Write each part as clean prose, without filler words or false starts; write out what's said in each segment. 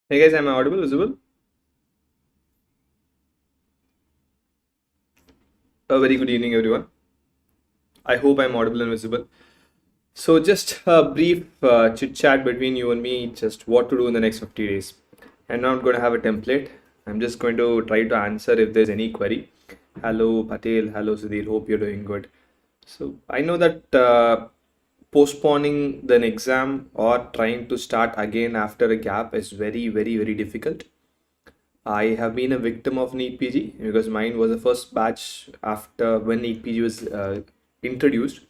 Hey guys, am I audible, visible? A very good evening, everyone. I hope I'm audible and visible. So, just a brief chit chat between you and me, just what to do in the next 50 days. I'm not going to have a template. I'm just going to try to answer if there's any query. Hello, Patel. Hello, Sudhir. Hope you're doing good. So, I know that postponing the exam or trying to start again after a gap is very difficult. I have been a victim of NEET PG because mine was the first batch after when NEET PG was introduced.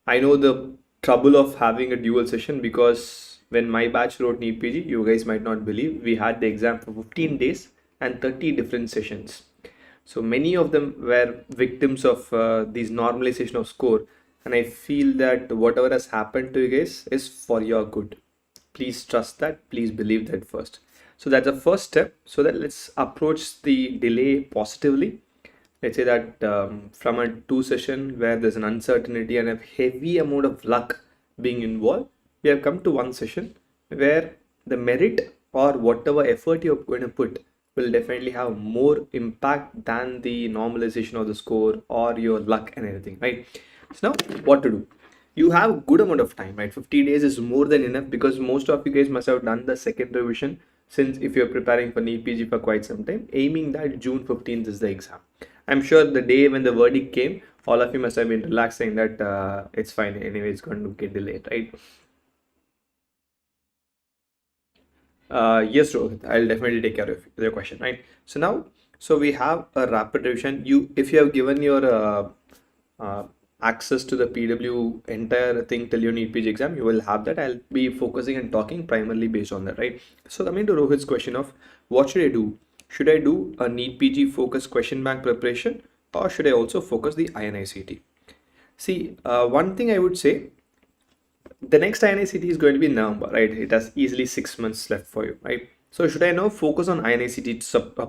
I know the trouble of having a dual session because when my batch wrote NEET PG, you guys might not believe, we had the exam for 15 days and 30 different sessions. So many of them were victims of these normalization of score, and I feel that whatever has happened to you guys is for your good. Please trust that, please believe that first. So that's the first step. So that let's approach the delay positively. Let's say that from a two session where there's an uncertainty and a heavy amount of luck being involved, we have come to one session where the merit or whatever effort you're going to put will definitely have more impact than the normalization of the score or your luck and everything, right? So now what to do? You have good amount of time, right? 50 days is more than enough because most of you guys must have done the second revision, since if you're preparing for NEET PG for quite some time, aiming that June 15th is the exam. I'm sure the day when the verdict came, all of you must have been relaxed saying that it's fine anyway, it's going to get delayed, right? Yes, Rohit, I'll definitely take care of your question, right? So now, so we have a rapid revision. If you have given your uh, access to the PW entire thing till your NEET PG exam, you will have that. I'll be focusing and talking primarily based on that, right? So coming to Rohit's question of what should I do? Should I do a NEET PG focus question bank preparation, or should I also focus the INICT? See, one thing I would say, the next INICT is going to be in November, right? It has easily 6 months left for you, right? So should I now focus on INICT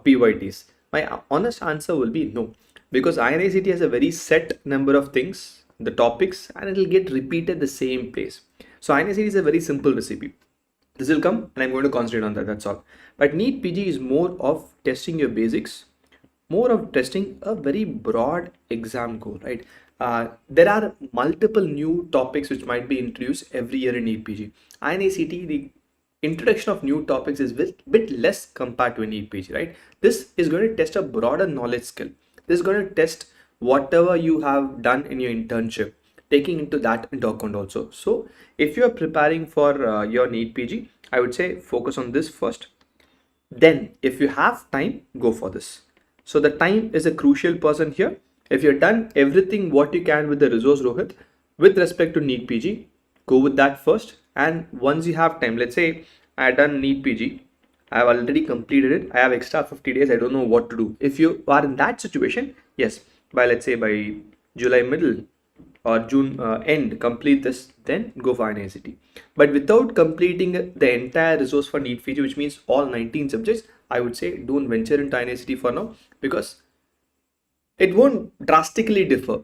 PYTs? My honest answer will be no, because INICT has a very set number of things, the topics, and it will get repeated the same place. So INICT is a very simple recipe. This will come and I'm going to concentrate on that, that's all. But NEET PG is more of testing your basics, more of testing a very broad exam goal, right? There are multiple new topics which might be introduced every year in NEET PG. INACT, the introduction of new topics is a bit less compared to NEET PG, right? This is going to test a broader knowledge skill. This is going to test whatever you have done in your internship, taking into that into account also. So if you are preparing for your NEET PG, I would say focus on this first. Then if you have time, go for this. So the time is a crucial person here. If you've done everything what you can with the resource, Rohit, with respect to NEET PG, go with that first. And once you have time, let's say I have done NEET PG, I have already completed it, I have extra 50 days, I don't know what to do. If you are in that situation, yes, by let's say by July middle or June end, complete this, then go for INICT. But without completing the entire resource for NEET PG, which means all 19 subjects, I would say don't venture into INICT for now, because it won't drastically differ.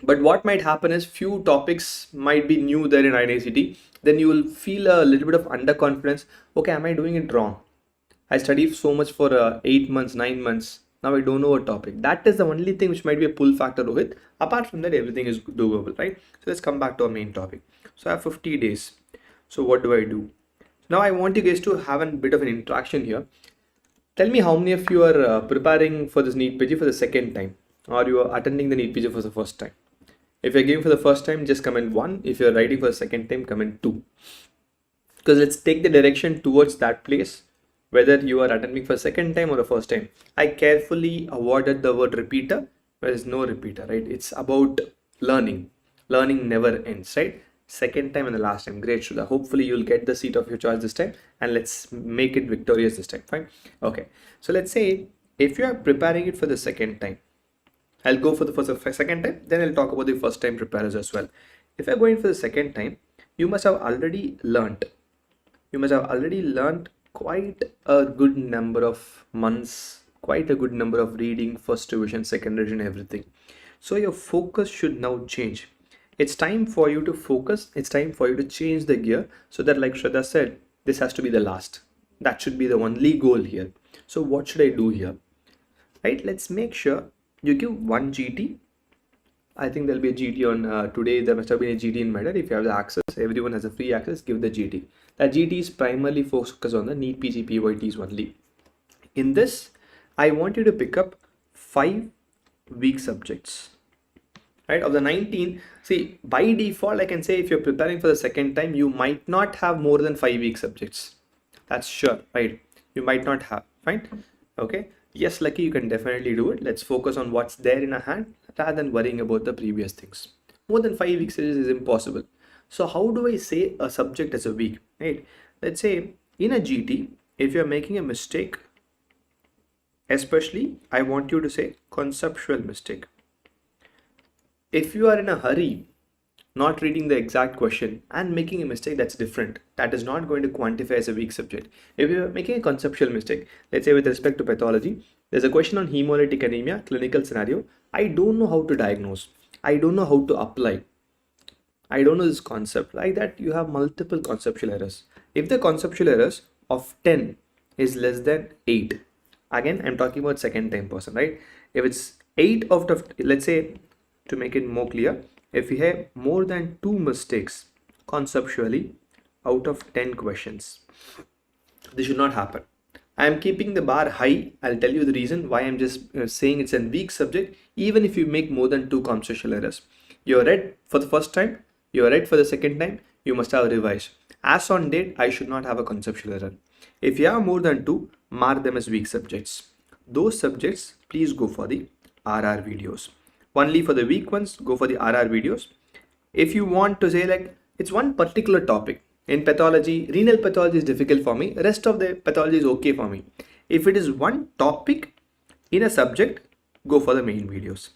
But what might happen is few topics might be new there in INICT. Then you will feel a little bit of underconfidence. Okay, am I doing it wrong? I studied so much for 8 months, 9 months. Now I don't know a topic. That is the only thing which might be a pull factor with. Apart from that, everything is doable, right? So let's come back to our main topic. So I have 50 days. So what do I do? Now I want you guys to have a bit of an interaction here. Tell me how many of you are preparing for this NEET PG for the second time, or you are attending the NEET PG for the first time. If you're giving for the first time, just comment 1. If you're writing for the second time, comment 2. Because let's take the direction towards that place, whether you are attending for a second time or a first time. I carefully avoided the word repeater. There is no repeater, right? It's about learning. Learning never ends, right? Second time and the last time. Great, Shudha. Hopefully you'll get the seat of your choice this time, and let's make it victorious this time. Fine. Okay. So let's say if you are preparing it for the second time, I'll go for the second time, then I'll talk about the first time preparers as well. If you're going for the second time, you must have already learned. You must have already learned quite a good number of months, quite a good number of reading, first revision, second revision, everything. So your focus should now change. It's time for you to focus. It's time for you to change the gear so that, like Shraddha said, this has to be the last. That should be the only goal here. So what should I do here? Right, let's make sure you give one GT. I think there'll be a GT on today. There must have been a GT in MedEd. If you have the access, everyone has a free access, give the GT. That GT is primarily focused on the NEET PG PYTs only. In this, I want you to pick up 5 weak subjects. Right, of the 19, see, by default, I can say if you're preparing for the second time, you might not have more than 5 weak subjects. That's sure, right? You might not have, fine? Okay. Yes, lucky, you can definitely do it. Let's focus on what's there in our hand rather than worrying about the previous things. More than 5 weeks is impossible. So how do I say a subject as a week, right? Let's say in a GT, if you're making a mistake, especially I want you to say conceptual mistake. If you are in a hurry, not reading the exact question and making a mistake, that's different. That is not going to quantify as a weak subject. If you're making a conceptual mistake, let's say with respect to pathology, there's a question on hemolytic anemia, clinical scenario. I don't know how to diagnose. I don't know how to apply. I don't know this concept. Like that, you have multiple conceptual errors. If the conceptual errors of 10 is less than 8, again, I'm talking about second time person, right? If it's 8 out of, let's say, to make it more clear, if we have more than 2 mistakes conceptually out of 10 questions, this should not happen. I am keeping the bar high. I'll tell you the reason why I'm just saying it's a weak subject. Even if you make more than 2 conceptual errors, you're read for the first time, you're read for the second time, you must have revised. As on date, I should not have a conceptual error. If you have more than 2, mark them as weak subjects. Those subjects, please go for the RR videos. Only for the weak ones, go for the RR videos. If you want to say like it's one particular topic in pathology, renal pathology is difficult for me, rest of the pathology is okay for me. If it is one topic in a subject, go for the main videos.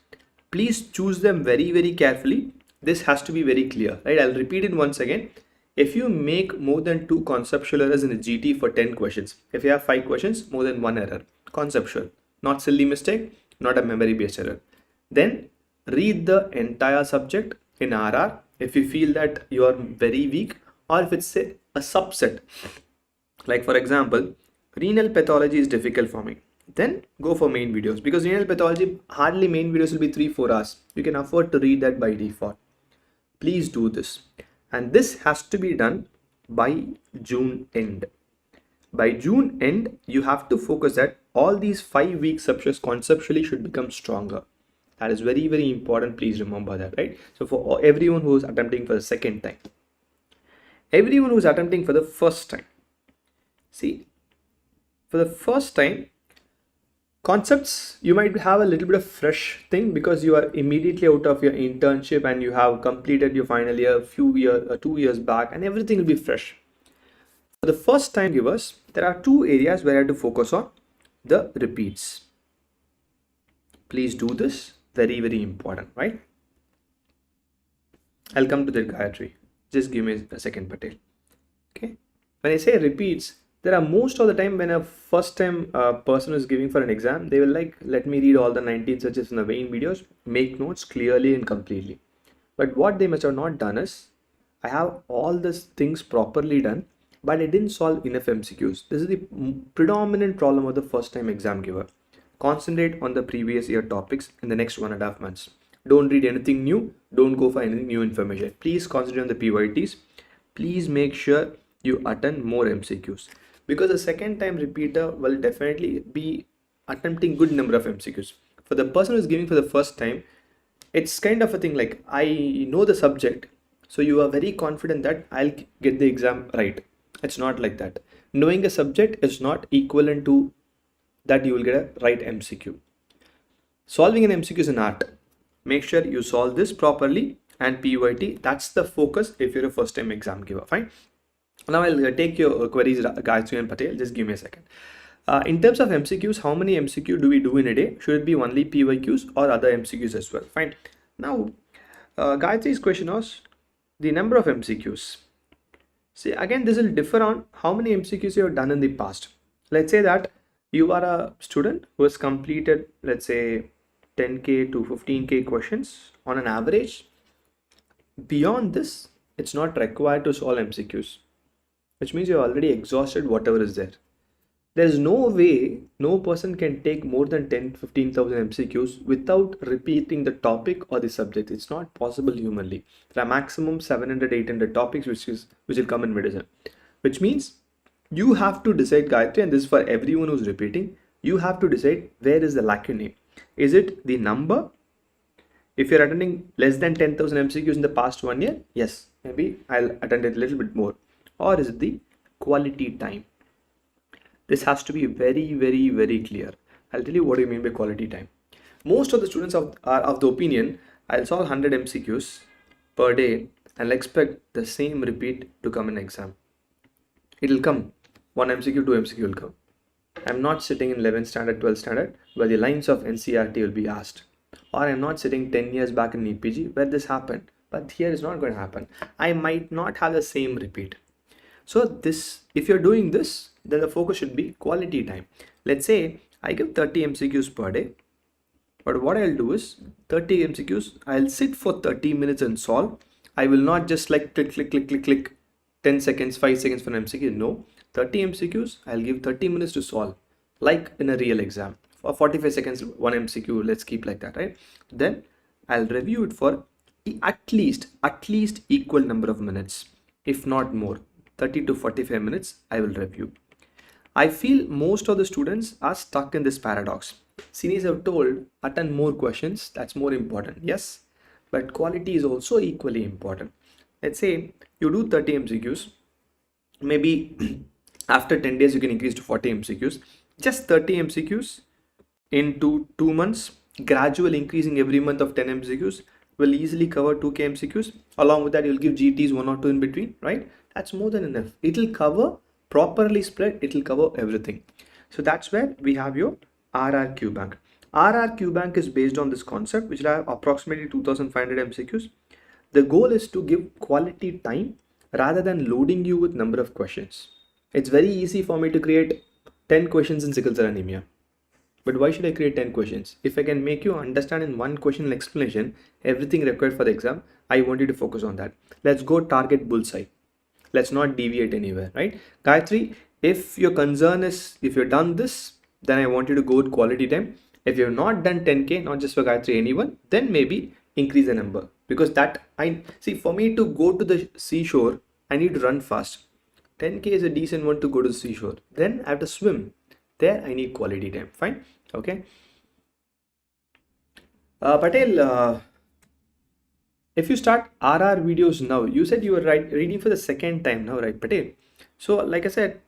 Please choose them very, very carefully. This has to be very clear, right? I'll repeat it once again. If you make more than 2 conceptual errors in a GT for 10 questions, if you have 5 questions, more than 1 error, conceptual, not silly mistake, not a memory based error. Then read the entire subject in RR if you feel that you are very weak, or if it's a subset. Like for example, renal pathology is difficult for me. Then go for main videos, because renal pathology, hardly main videos will be 3-4 hours. You can afford to read that by default. Please do this. And this has to be done by June end. By June end, you have to focus that all these 5 weak subjects conceptually should become stronger. That is very, very important. Please remember that, right? So for everyone who is attempting for the second time, everyone who is attempting for the first time, see, for the first time, concepts, you might have a little bit of fresh thing because you are immediately out of your internship and you have completed your final year 2 years back, and everything will be fresh. For the first time givers, there are 2 areas where I have to focus on: the repeats. Please do this. Very, very important, right? I'll come to that, Gayatri. Just give me a second, Patel. Okay. When I say repeats, there are most of the time when a first time person is giving for an exam, they will like, let me read all the 19 searches in the main videos, make notes clearly and completely. But what they must have not done is, I have all these things properly done, but I didn't solve enough MCQs. This is the predominant problem of the first time exam giver. Concentrate on the previous year topics in the next 1.5 months. Don't read anything new. Don't go for any new information. Please concentrate on the PYTs. Please make sure you attend more MCQs, because the second time repeater will definitely be attempting good number of MCQs. For the person who is giving for the first time, it's kind of a thing like, I know the subject, so you are very confident that I'll get the exam right. It's not like that. Knowing a subject is not equivalent to that you will get a right MCQ. Solving an MCQ is an art. Make sure you solve this properly, and PYT, that's the focus if you're a first time exam giver. Fine. Now I'll take your queries, Gayatri and Patel. Just give me a second. In terms of MCQs, how many MCQ do we do in a day? Should it be only PYQs or other MCQs as well? Fine. Now, Gayatri's question was the number of MCQs. See, again, this will differ on how many MCQs you have done in the past. Let's say that you are a student who has completed, let's say, 10K to 15K questions on an average. Beyond this, it's not required to solve MCQs, which means you've already exhausted whatever is there. There's no way no person can take more than 10-15,000 MCQs without repeating the topic or the subject. It's not possible humanly. There are maximum 700-800 topics which will come in medicine, which means you have to decide, Gayatri, and this is for everyone who's repeating, you have to decide where is the lacunae. Is it the number? If you're attending less than 10,000 MCQs in the past 1 year, yes, maybe I'll attend it a little bit more. Or is it the quality time? This has to be very, very, very clear. I'll tell you what I mean by quality time. Most of the students are of the opinion, I'll solve 100 MCQs per day and I'll expect the same repeat to come in exam. It'll come. 1 MCQ, 2 MCQ will come. I'm not sitting in 11th standard, 12th standard where the lines of NCERT will be asked. Or I'm not sitting 10 years back in NEET PG where this happened. But here is not going to happen. I might not have the same repeat. So this, if you're doing this, then the focus should be quality time. Let's say I give 30 MCQs per day. But what I'll do is 30 MCQs, I'll sit for 30 minutes and solve. I will not just like click, 10 seconds, 5 seconds for an MCQ. No, 30 MCQs, I'll give 30 minutes to solve, like in a real exam. For 45 seconds, 1 MCQ, let's keep like that, right? Then I'll review it for at least equal number of minutes, if not more. 30 to 45 minutes, I will review. I feel most of the students are stuck in this paradox. Seniors have told, attend more questions, that's more important. Yes, but quality is also equally important. Let's say you do 30 MCQs, maybe after 10 days you can increase to 40 MCQs. Just 30 MCQs into 2 months, gradual increasing every month of 10 MCQs will easily cover 2K MCQs. Along with that, you'll give GTs 1 or 2 in between, right? That's more than enough. It'll cover, properly spread, it'll cover everything. So that's where we have your RRQ bank. RRQ bank is based on this concept, which will have approximately 2,500 MCQs. The goal is to give quality time rather than loading you with number of questions. It's very easy for me to create 10 questions in sickle cell anemia. But why should I create 10 questions? If I can make you understand in one question explanation everything required for the exam, I want you to focus on that. Let's go target bullseye. Let's not deviate anywhere, right? Gayatri, if your concern is, if you've done this, then I want you to go with quality time. If you've not done 10K, not just for Gayatri, anyone, then maybe increase the number. Because that, I see, for me to go to the seashore, I need to run fast. 10K is a decent one to go to the seashore. Then I have to swim. There I need quality time. Fine. Okay. Patel, if you start RR videos now, you said you were reading for the second time now, right, Patel? So like I said,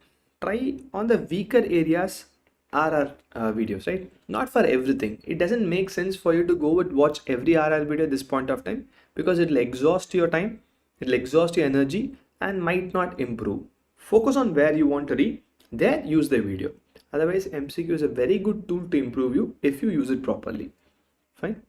try on the weaker areas RR videos, right? Not for everything. It doesn't make sense for you to go and watch every RR video at this point of time because it'll exhaust your time, it'll exhaust your energy and might not improve. Focus on where you want to read, there use the video. Otherwise, MCQ is a very good tool to improve you if you use it properly. Fine.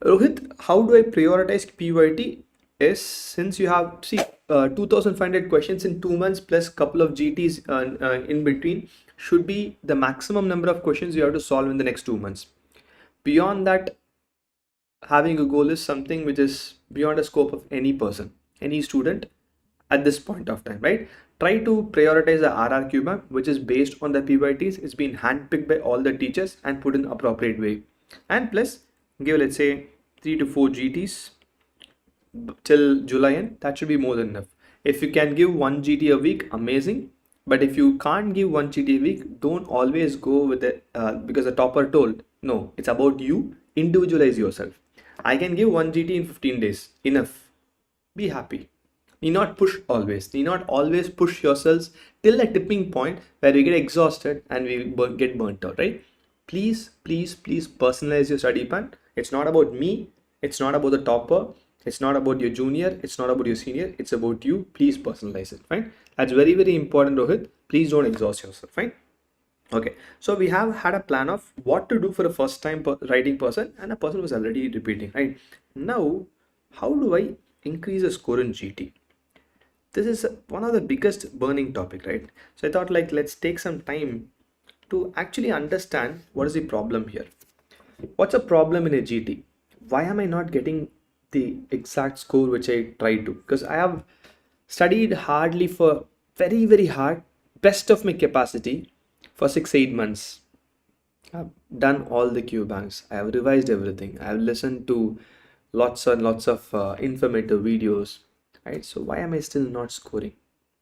Rohit, how do I prioritize PYT? Is since you have 2,500 questions in 2 months plus couple of GTs in between should be the maximum number of questions you have to solve in the next 2 months. Beyond that, having a goal is something which is beyond the scope of any person, any student at this point of time, right? Try to prioritize the RRQ map, which is based on the PYTs. It's been handpicked by all the teachers and put in appropriate way. And plus, give let's say 3 to 4 GTs till July end. That should be more than enough. If you can give 1 GT a week, amazing. But if you can't give 1 GT a week, don't always go with it because the topper told. No, it's about you. Individualize yourself. I can give 1 GT in 15 days. Enough. Be happy. Need not push always. Need not always push yourselves till a tipping point where we get exhausted and we get burnt out, right? Please, please, please personalize your study plan. It's not about me. It's not about the topper. It's not about your junior. It's not about your senior. It's about you. Please personalize it, fine? That's very, very important, Rohit. Please don't exhaust yourself, fine? Okay, so we have had a plan of what to do for a first time writing person and a person who's already repeating, right? Now, how do I increase a score in GT? This is one of the biggest burning topic, right? So I thought like, let's take some time to actually understand what is the problem here. What's a problem in a GT? Why am I not getting the exact score which I tried to? Because I have studied hardly for very, very hard, best of my capacity for 6-8 months. I've done all the Q banks. I have revised everything. I have listened to lots and lots of informative videos. Right? So why am I still not scoring?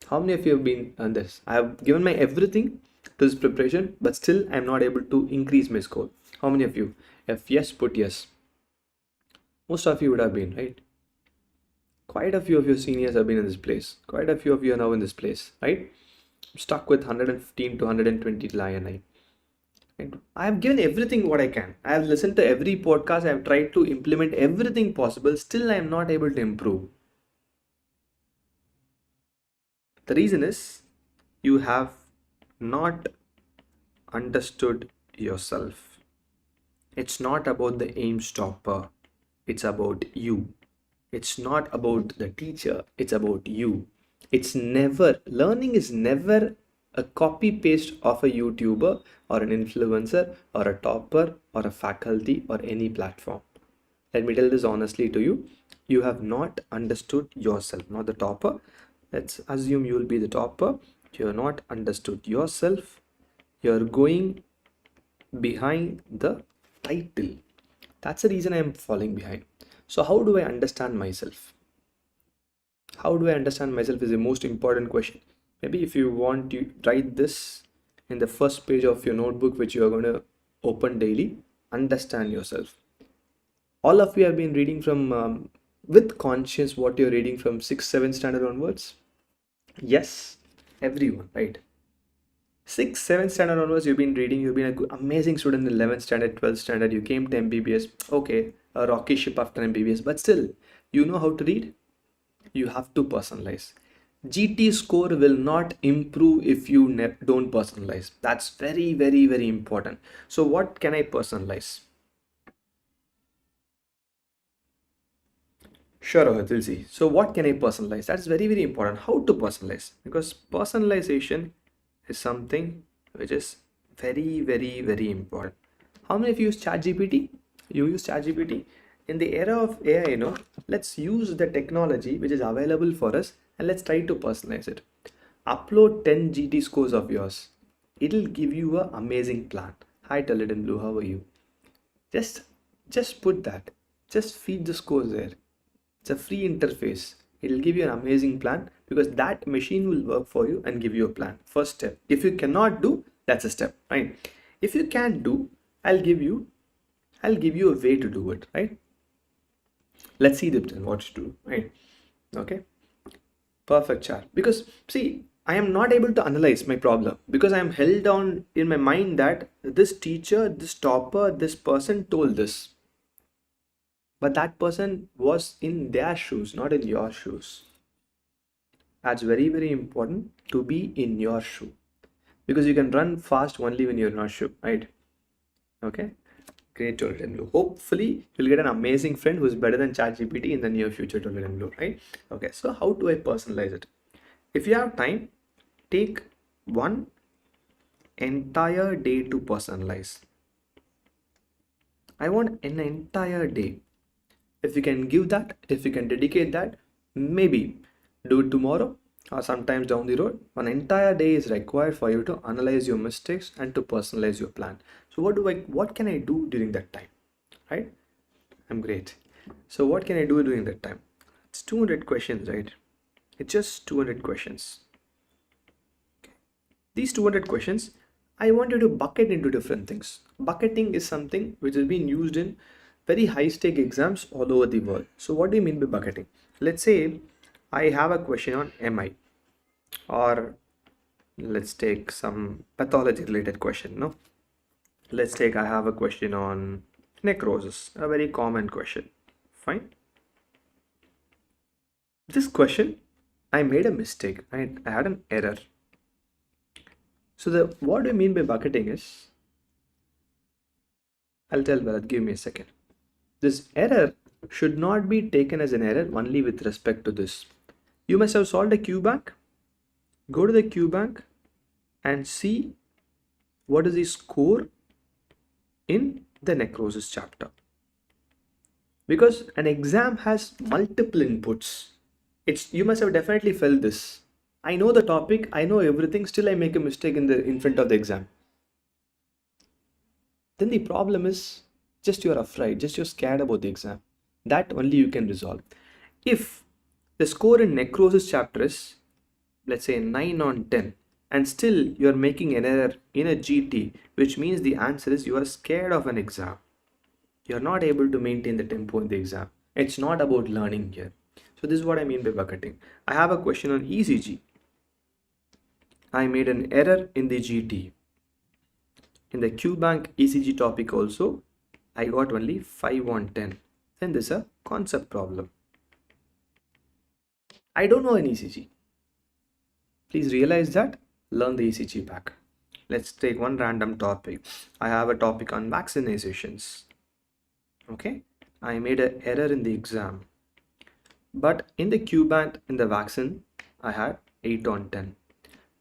How many of you have been on this? I have given my everything to this preparation, but still I'm not able to increase my score. How many of you? If yes, put yes. Most of you would have been, right? Quite a few of your seniors have been in this place. Quite a few of you are now in this place, right? I'm stuck with 115 to 120 till INI. And I have given everything what I can. I have listened to every podcast. I have tried to implement everything possible. Still, I am not able to improve. The reason is you have not understood yourself. It's not about the aim stopper. It's about you. It's not about the teacher. It's about you. Learning is never a copy paste of a YouTuber or an influencer or a topper or a faculty or any platform. Let me tell this honestly to you. You have not understood yourself, not the topper. Let's assume you will be the topper. You have not understood yourself. You're going behind the title. That's the reason I am falling behind. So how do I understand myself? How do I understand myself is the most important question. Maybe if you want to write this in the first page of your notebook, which you are going to open daily, understand yourself. All of you have been reading from with conscience what you're reading from 6th, 7th standard onwards. Yes, everyone, right? 6th, 7th standard onwards, you've been reading, you've been an amazing student in 11th standard, 12th standard, you came to MBBS, okay, a rocky ship after MBBS, but still, you know how to read? You have to personalize. GT score will not improve if you don't personalize. That's very, very, very important. So what can I personalize? Sure, Rohit, we'll see. So what can I personalize? That's very, very important. How to personalize? Because personalization is something which is very, very, very important. How many of you use ChatGPT? You use ChatGPT? In the era of AI, let's use the technology which is available for us and let's try to personalize it. Upload 10 GT scores of yours. It'll give you an amazing plan. Hi, Talented in Blue, how are you? Just put that. Just feed the scores there. It's a free interface. It'll give you an amazing plan because that machine will work for you and give you a plan. First step. If you cannot do, that's a step, right? If you can't do, I'll give you a way to do it, right? Let's see what to do, right? Okay. Perfect, chart. Because see, I am not able to analyze my problem because I am held down in my mind that this teacher, this topper, this person told this. But that person was in their shoes, not in your shoes. That's very, very important to be in your shoe. Because you can run fast only when you're in your shoe, right? Okay. Great, Total in Blue. Hopefully, you'll get an amazing friend who's better than ChatGPT in the near future, Total in Blue, right? Okay, so how do I personalize it? If you have time, take one entire day to personalize. I want an entire day. If you can give that, if you can dedicate that, maybe do it tomorrow or sometimes down the road. An entire day is required for you to analyze your mistakes and to personalize your plan. So what can I do during that time, right? I'm great. So what can I do during that time? It's 200 questions, right? It's just 200 questions. Okay. These 200 questions, I want you to bucket into different things. Bucketing is something which has been used in very high stake exams all over the world. So what do you mean by bucketing? Let's say I have a question on MI, or let's take some pathology related question. No, let's take I have a question on necrosis, a very common question. Fine. This question, I made a mistake, right? I had an error. So what do you mean by bucketing is, I'll tell Bharat, give me a second. This error should not be taken as an error only with respect to this. You must have solved a Q bank. Go to the Q bank and see what is the score in the necrosis chapter. Because an exam has multiple inputs. You must have definitely felt this. I know the topic, I know everything, still I make a mistake in front of the exam. Then the problem is just you're afraid, just you're scared about the exam. That only you can resolve. If the score in necrosis chapter is, let's say, 9 on 10, and still you're making an error in a GT, which means the answer is you are scared of an exam. You're not able to maintain the tempo in the exam. It's not about learning here. So this is what I mean by bucketing. I have a question on ECG. I made an error in the GT. In the QBank ECG topic also, I got only 5 on 10. Then there's a concept problem. I don't know an ECG. Please realize that. Learn the ECG back. Let's take one random topic. I have a topic on vaccinations. Okay, I made an error in the exam. But in the QBank, in the vaccine, I had 8 on 10.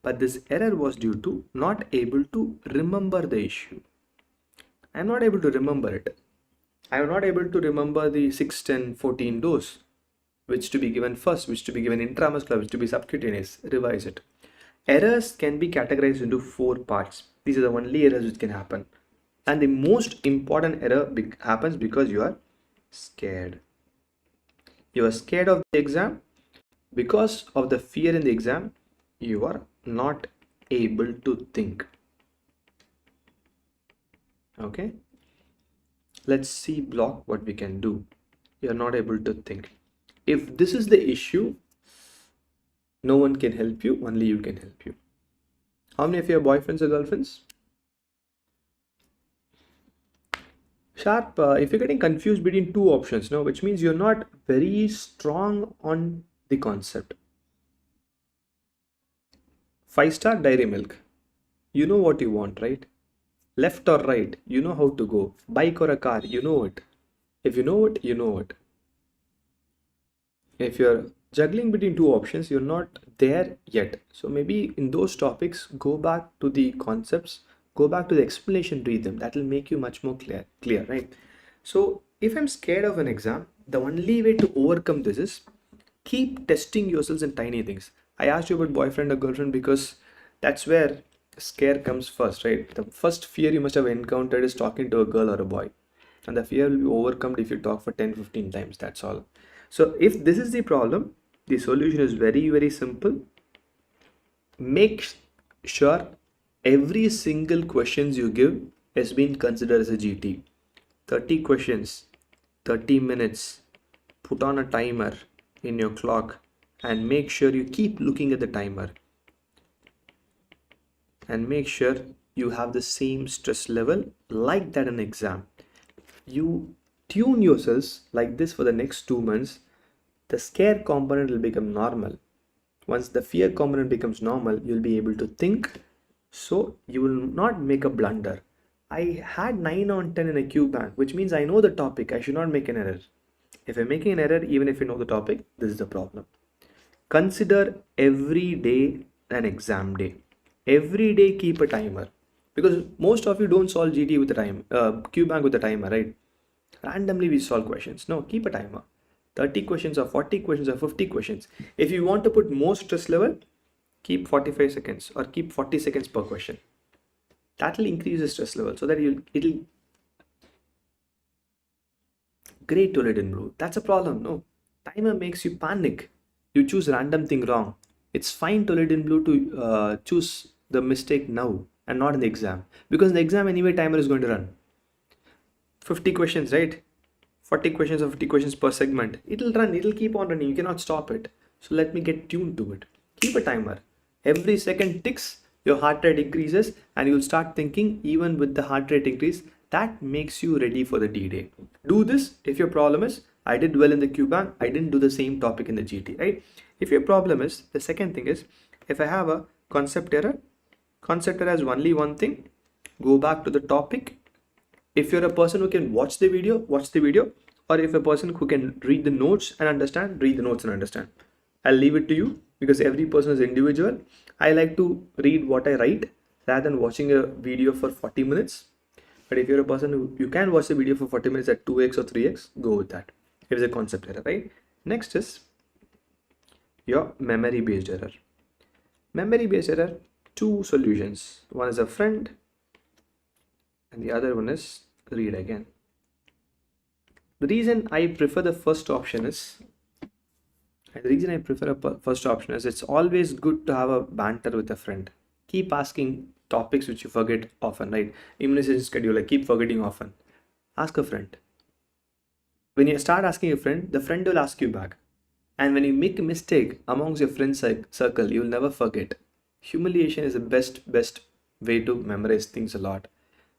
But this error was due to not able to remember the issue. I am not able to remember it. I am not able to remember the 6, 10, 14 dose, which to be given first, which to be given intramuscular, which to be subcutaneous. Revise it. Errors can be categorized into 4 parts. These are the only errors which can happen. And the most important error happens because you are scared. You are scared of the exam. Because of the fear in the exam, you are not able to think. Okay, let's see block what we can do. You are not able to think. If this is the issue, no one can help you, only you can help you. How many of you have boyfriends or girlfriends? Sharp, if you're getting confused between two options, no, which means you're not very strong on the concept. 5-star dairy milk. You know what you want, right? Left or right, you know how to go. Bike or a car, you know it. If you know it, you know it. If you're juggling between two options, you're not there yet. So maybe in those topics, go back to the concepts, go back to the explanation, read them. That will make you much more clear, right? So if I'm scared of an exam, the only way to overcome this is keep testing yourselves in tiny things. I asked you about boyfriend or girlfriend because that's where scare comes first, right? The first fear you must have encountered is talking to a girl or a boy. And the fear will be overcome if you talk for 10-15 times, that's all. So if this is the problem, the solution is very, very simple. Make sure every single questions you give has been considered as a GT. 30 questions, 30 minutes, put on a timer in your clock and make sure you keep looking at the timer. And make sure you have the same stress level like that in exam. You tune yourselves like this for the next 2 months. The scare component will become normal. Once the fear component becomes normal, you'll be able to think, so you will not make a blunder. I had 9 on 10 in a QBank, which means I know the topic. I should not make an error. If I'm making an error, even if you know the topic, this is the problem. Consider every day an exam day. Every day keep a timer, because most of you don't solve GT with a time, QBank with a timer, right? Randomly we solve questions. No, keep a timer. 30 questions or 40 questions or 50 questions. If you want to put more stress level, keep 45 seconds or keep 40 seconds per question. That will increase the stress level so that it'll great to let in blue. That's a problem. No, timer makes you panic. You choose random thing wrong. It's fine to let in blue to choose the mistake now and not in the exam, because in the exam anyway timer is going to run 50 questions, right? 40 questions or 50 questions per segment. It'll run, it'll keep on running. You cannot stop it. So let me get tuned to it. Keep a timer. Every second ticks, your heart rate increases and you'll start thinking even with the heart rate increase. That makes you ready for the D-Day. Do this if your problem is, I did well in the QBank, I didn't do the same topic in the GT, right? If your problem is, the second thing is, if I have a concept error has only one thing, go back to the topic. If you're a person who can watch the video, or if a person who can read the notes and understand, read the notes and understand. I'll leave it to you because every person is individual. I like to read what I write rather than watching a video for 40 minutes. But if you're a person who you can watch the video for 40 minutes at 2x or 3x, go with that. It is a concept error, right? Next is your memory based error. Memory based, there are two solutions. One is a friend and the other one is read again. The reason I prefer the first option is it's always good to have a banter with a friend. Keep asking topics which you forget often, right? Immunization schedule, like keep forgetting often. Ask a friend. When you start asking a friend, the friend will ask you back. And when you make a mistake amongst your friend circle, you'll never forget. Humiliation is the best way to memorize things a lot.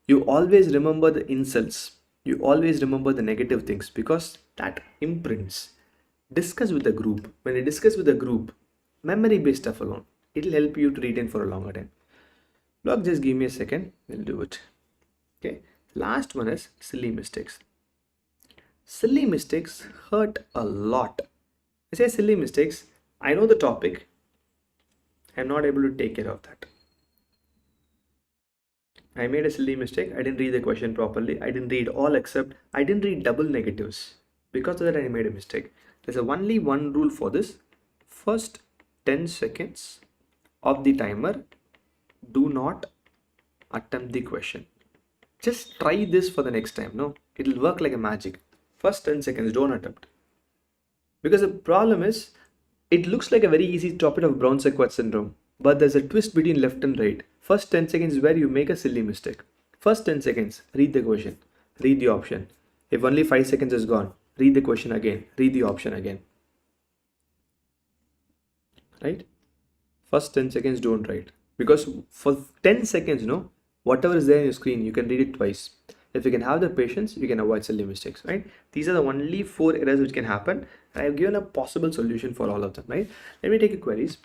You always remember the insults. You always remember the negative things because that imprints. Discuss with the group. When you discuss with the group, memory based stuff alone, it'll help you to retain for a longer time. Look, just give me a second. We'll do it. Okay. Last one is silly mistakes. Silly mistakes hurt a lot. I say silly mistakes. I know the topic. I'm not able to take care of that. I made a silly mistake. I didn't read the question properly. I didn't read all except I didn't read double negatives. Because of that, I made a mistake. There's only one rule for this. First 10 seconds of the timer, do not attempt the question. Just try this for the next time. No, it'll work like a magic. First 10 seconds, don't attempt. Because the problem is, it looks like a very easy topic of Brown-Sequard syndrome, but there's a twist between left and right. First 10 seconds is where you make a silly mistake. First 10 seconds, read the question, read the option. If only 5 seconds is gone, read the question again, read the option again. Right? First 10 seconds, don't write. Because for 10 seconds, whatever is there on your screen, you can read it twice. If you can have the patience, you can avoid silly mistakes, right? These are the only 4 errors which can happen. I have given a possible solution for all of them, right? Let me take your queries.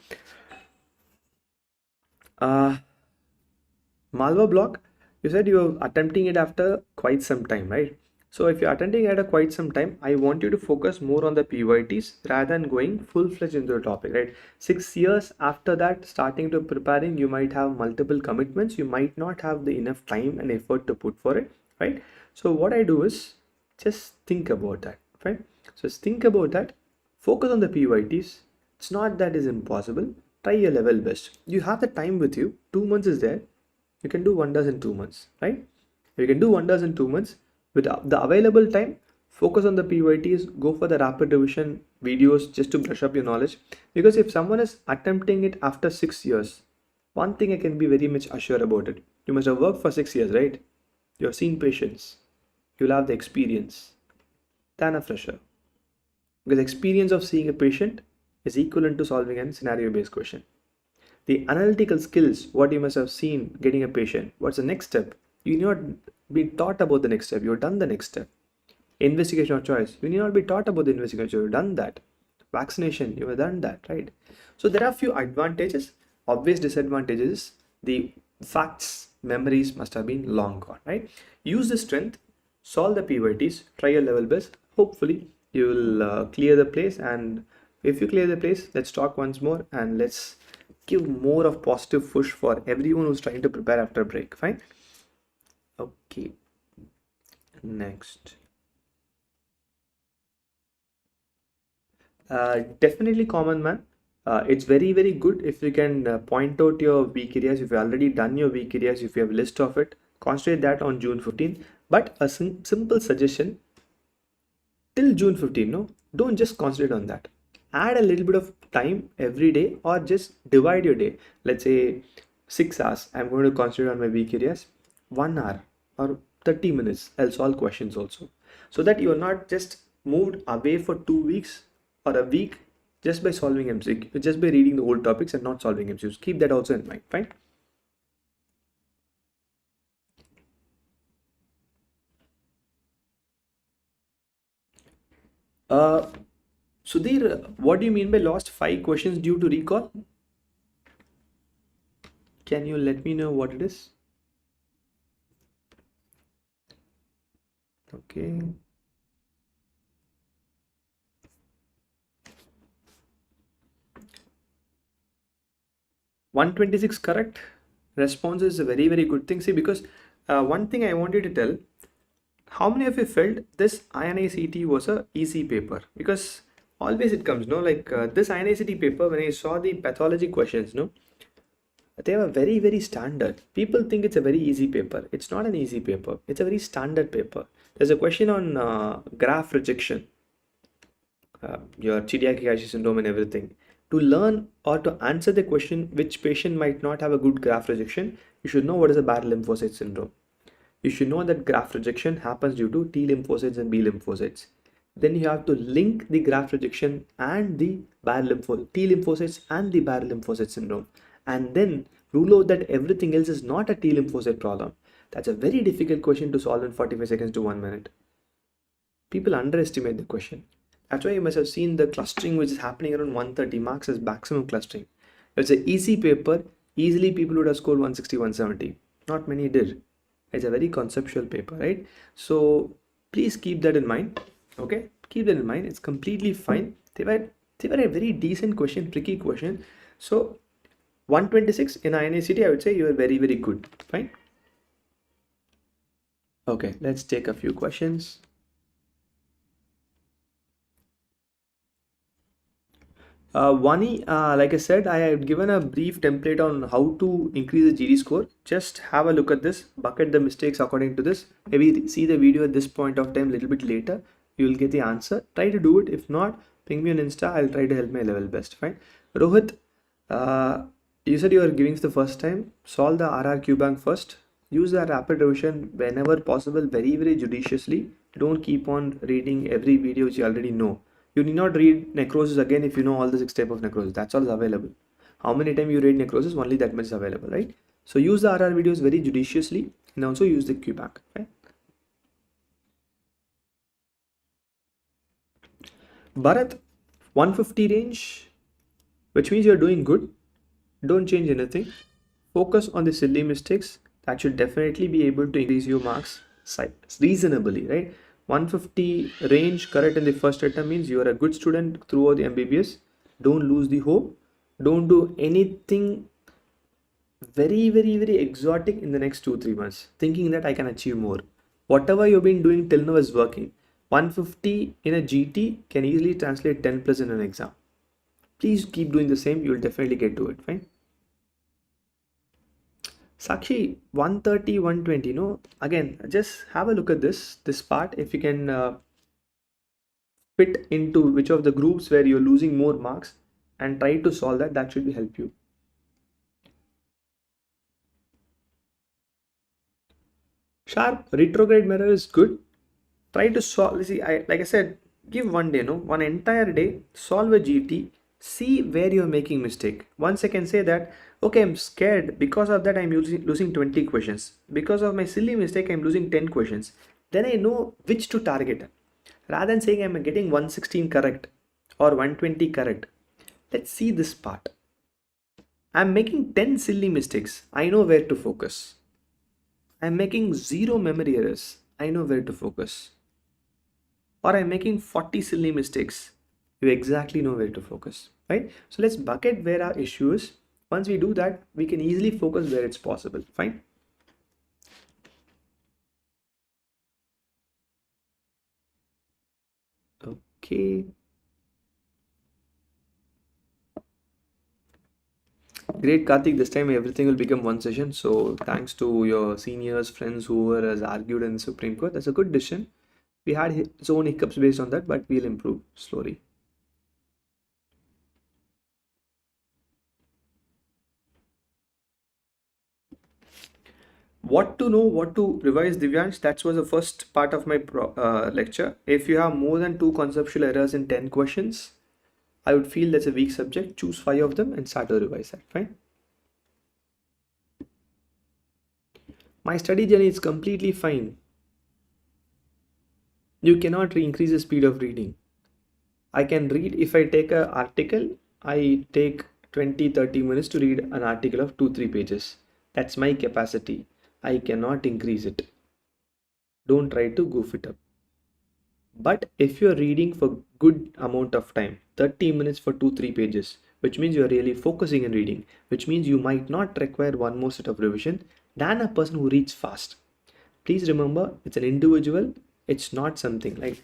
Malwa block, you said you are attempting it after quite some time, right? So if you're attempting it at quite some time, I want you to focus more on the PYTs rather than going full-fledged into the topic, right? 6 years after that, starting to preparing, you might have multiple commitments. You might not have the enough time and effort to put for it, right? So what I do is just think about that, right? So just think about that, focus on the PYTs. It's not that is impossible. Try your level best. You have the time with you. 2 months is there. You can do wonders in 2 months, right? You can do wonders in 2 months. With the available time, focus on the PYTs, go for the rapid revision videos just to brush up your knowledge. Because if someone is attempting it after 6 years, one thing I can be very much assured about it. You must have worked for 6 years, right? You have seen patients. You'll have the experience than a fresher. Because experience of seeing a patient is equivalent to solving a scenario-based question. The analytical skills, what you must have seen getting a patient, what's the next step? You need not be taught about the next step, you've done the next step. Investigation of choice, you need not be taught about the investigation, you've done that. Vaccination, you have done that, right? So there are a few advantages, obvious disadvantages. The facts, memories must have been long gone, right? Use the strength, solve the PYTs, try your level best. Hopefully you will clear the place, and if you clear the place, let's talk once more and let's give more of positive push for everyone who's trying to prepare after a break. Fine. Okay. Next. Definitely common man. It's very good if you can point out your weak areas. If you've already done your weak areas, if you have a list of it, concentrate that on June 15. But a simple suggestion, till June 15, no, don't just concentrate on that. Add a little bit of time every day, or just divide your day. Let's say 6 hours, I'm going to concentrate on my weak areas. 1 hour or 30 minutes, I'll solve questions also. So that you're not just moved away for 2 weeks or a week just by solving MCQ, just by reading the old topics and not solving MCQs. Keep that also in mind, fine? Sudhir, what do you mean by lost 5 questions due to recall? Can you let me know what it is? Okay. $126 correct. Response is a very good thing. See, because one thing I wanted to tell, how many of you felt this INAC was a easy paper? Because always it comes, no, like this INAC paper, when I saw the pathology questions, no, They are very, very standard. People think it's a very easy paper. It's not an easy paper. It's a very standard paper. There's a question on graph rejection, your Chidiaki syndrome and everything. To learn or to answer the question which patient might not have a good graph rejection, you should know what is a bad lymphocyte syndrome. You should know that graph rejection happens due to T lymphocytes and B lymphocytes. Then you have to link the graph rejection and the T lymphocytes and the bad lymphocyte syndrome, and then rule out that everything else is not a T lymphocyte problem. That's a very difficult question to solve in 45 seconds to 1 minute. People underestimate the question. That's why you must have seen the clustering which is happening around 130 marks as maximum clustering. If it's an easy paper, easily people would have scored 160, 170. Not many did. It's a very conceptual paper, right? So please keep that in mind. Okay, keep that in mind. It's completely fine. They were a very decent question, tricky question. So 126 in INACT, I would say you are very, very good. Fine. Okay, let's take a few questions. Vani, like I said, I have given a brief template on how to increase the GD score. Just have a look at this, bucket the mistakes according to this. Maybe see the video at this point of time a little bit later. You will get the answer. Try to do it. If not, ping me on Insta. I'll try to help my level best. Fine. Rohit, you said you are giving for the first time. Solve the RRQ bank first. Use the rapid revision whenever possible, very, very judiciously. Don't keep on reading every video which you already know. You need not read necrosis again if you know all the 6 types of necrosis. That's all is available. How many times you read necrosis, only that much is available, right? So use the RR videos very judiciously and also use the Q bank, right? Bharat, 150 range, which means you're doing good. Don't change anything. Focus on the silly mistakes. That should definitely be able to increase your marks reasonably, right? 150 range correct in the first attempt means you are a good student throughout the MBBS. Don't lose the hope. Don't do anything very, very, very exotic in the next 2-3 months thinking that I can achieve more. Whatever you've been doing till now is working. 150 in a GT can easily translate 10 plus in an exam. Please keep doing the same. You will definitely get to it. Fine. Sakshi, 130, 120, no? Again, just have a look at this part. If you can fit into which of the groups where you're losing more marks and try to solve that, that should help you. Sharp, retrograde mirror is good. Try to solve, see, like I said, give one day, no? One entire day, solve a GT, see where you're making mistake. Once I can say that, okay, I'm scared, because of that I'm losing 20 questions. Because of my silly mistake, I'm losing 10 questions. Then I know which to target. Rather than saying I'm getting 116 correct or 120 correct, let's see this part. I'm making 10 silly mistakes. I know where to focus. I'm making 0 memory errors. I know where to focus. Or I'm making 40 silly mistakes. You exactly know where to focus, right? So let's bucket where our issue is. Once we do that, we can easily focus where it's possible. Fine. Okay. Great, Karthik. This time everything will become one session. So thanks to your seniors, friends, whoever has argued in the Supreme Court. That's a good decision. We had its own hiccups based on that, but we'll improve slowly. What to know, what to revise, Divyansh, that was the first part of my lecture. If you have more than 2 conceptual errors in 10 questions, I would feel that's a weak subject. Choose 5 of them and start to revise that. Fine. My study journey is completely fine. You cannot increase the speed of reading. I can read, if I take an article, I take 20-30 minutes to read an article of 2-3 pages. That's my capacity. I cannot increase it. Don't try to goof it up. But if you're reading for good amount of time, 30 minutes for 2-3 pages, which means you're really focusing and reading, which means you might not require one more set of revision than a person who reads fast. Please remember, it's an individual. It's not something like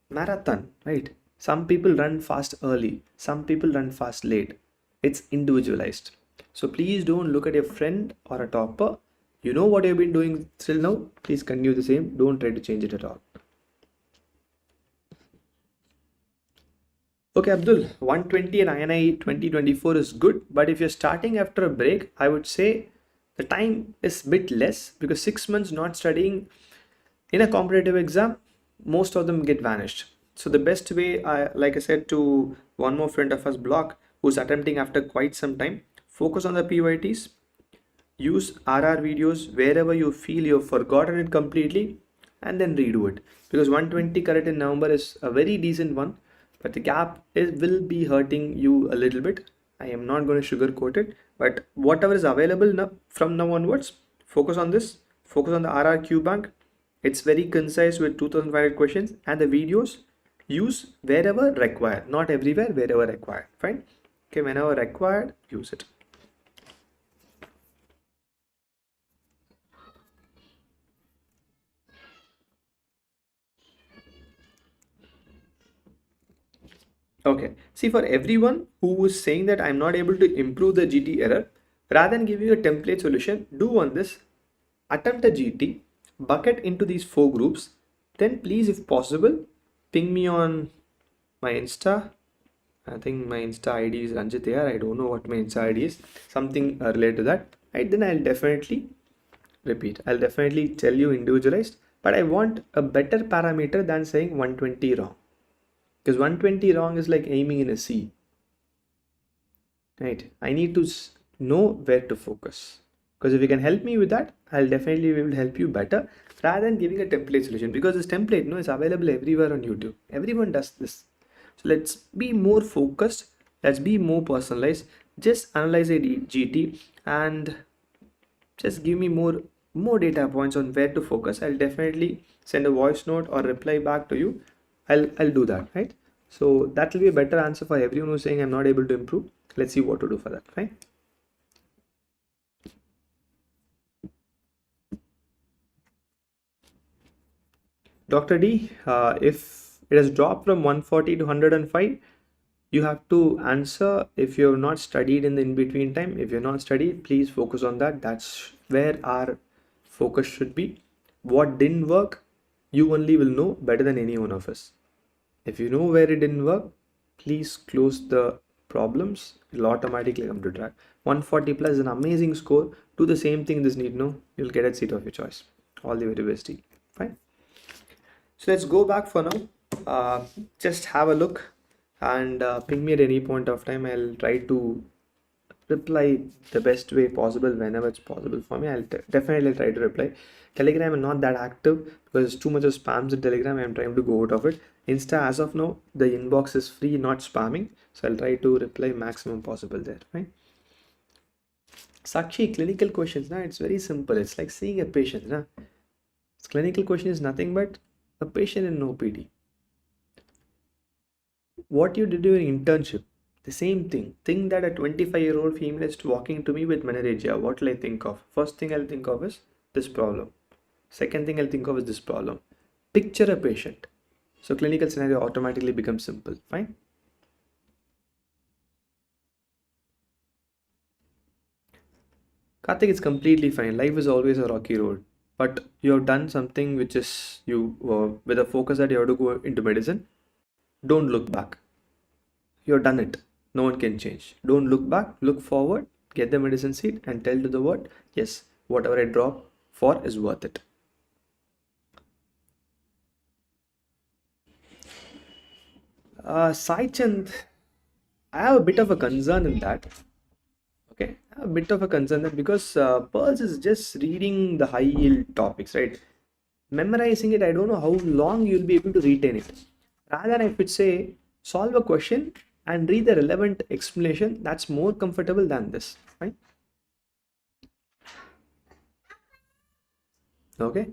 marathon, right? Some people run fast early, some people run fast late. It's individualized. So please don't look at your friend or a topper. You know what you've been doing till now. Please continue the same. Don't try to change it at all. Okay, Abdul, 120 and INI 2024 is good, but if you're starting after a break, I would say the time is a bit less because 6 months not studying in a competitive exam, most of them get vanished. So the best way, like I said to one more friend of us, Block, who's attempting after quite some time, focus on the PYTs, use RR videos wherever you feel you've forgotten it completely, and then redo it. Because 120 correct in November is a very decent one, but the gap will be hurting you a little bit. I am not going to sugarcoat it, but whatever is available now, from now onwards, focus on this. Focus on the RRQ bank. It's very concise with 2500 questions, and the videos use wherever required, not everywhere, wherever required. Fine. Okay, whenever required, use it. Okay, see, for everyone who is saying that I'm not able to improve the GT error, rather than giving you a template solution, do one this, attempt a GT, bucket into these 4 groups, then please, if possible, ping me on my Insta. I think my Insta ID is Ranjith here. I don't know what my Insta ID is, something related to that. Right, then I'll definitely repeat. I'll definitely tell you individualized, but I want a better parameter than saying 120 wrong. Because 120 wrong is like aiming in a sea. Right? I need to know where to focus. Because if you can help me with that, I'll definitely be able to help you better rather than giving a template solution. Because this template, is available everywhere on YouTube. Everyone does this. So let's be more focused. Let's be more personalized. Just analyze a GT and just give me more data points on where to focus. I'll definitely send a voice note or reply back to you. I'll do that, right? So that will be a better answer for everyone who's saying I'm not able to improve. Let's see what to do for that, right? Dr. D, if it has dropped from 140 to 105, you have to answer if you have not studied in the in-between time. If you're not studied, please focus on that. That's where our focus should be. What didn't work, you only will know better than any one of us. If you know where it didn't work, please close the problems. It'll automatically come to track. 140 plus is an amazing score. Do the same thing this NEET, you'll get a seat of your choice. All the way to best. Fine. So let's go back for now. Just have a look and ping me at any point of time. I'll try to reply the best way possible whenever it's possible for me. I'll definitely try to reply. Telegram is not that active because there's too much of spams in Telegram. I'm trying to go out of it. Insta, as of now, the inbox is free, not spamming, so I'll try to reply maximum possible there. Right? Sakshi, clinical questions, it's very simple. It's like seeing a patient. Clinical question is nothing but a patient in OPD. What you did during internship, the same thing. Think that a 25-year-old female is walking to me with menorrhagia. What will I think of? First thing I'll think of is this problem. Second thing I'll think of is this problem. Picture a patient. So clinical scenario automatically becomes simple. Fine. Karthik, it's completely fine. Life is always a rocky road. But you have done something which is with a focus that you have to go into medicine. Don't look back. You have done it. No one can change. Don't look back. Look forward. Get the medicine seat and tell to the world, yes, whatever I drop for is worth it. Sai Chand, I have a bit of a concern in that. Okay, I have a bit of a concern that because Pearls is just reading the high yield topics, right? Memorizing it, I don't know how long you'll be able to retain it. Rather, if it say solve a question and read the relevant explanation, that's more comfortable than this, right? Okay.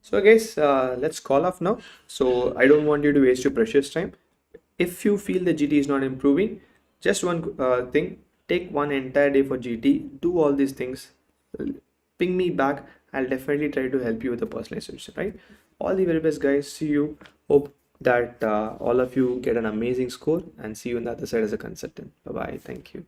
So guys, let's call off now. So I don't want you to waste your precious time. If you feel the GT is not improving, just one thing, take one entire day for GT, do all these things, ping me back. I'll definitely try to help you with the personalized solution, right? All the very best, guys. See you. Hope that all of you get an amazing score and see you on the other side as a consultant. Bye bye. Thank you.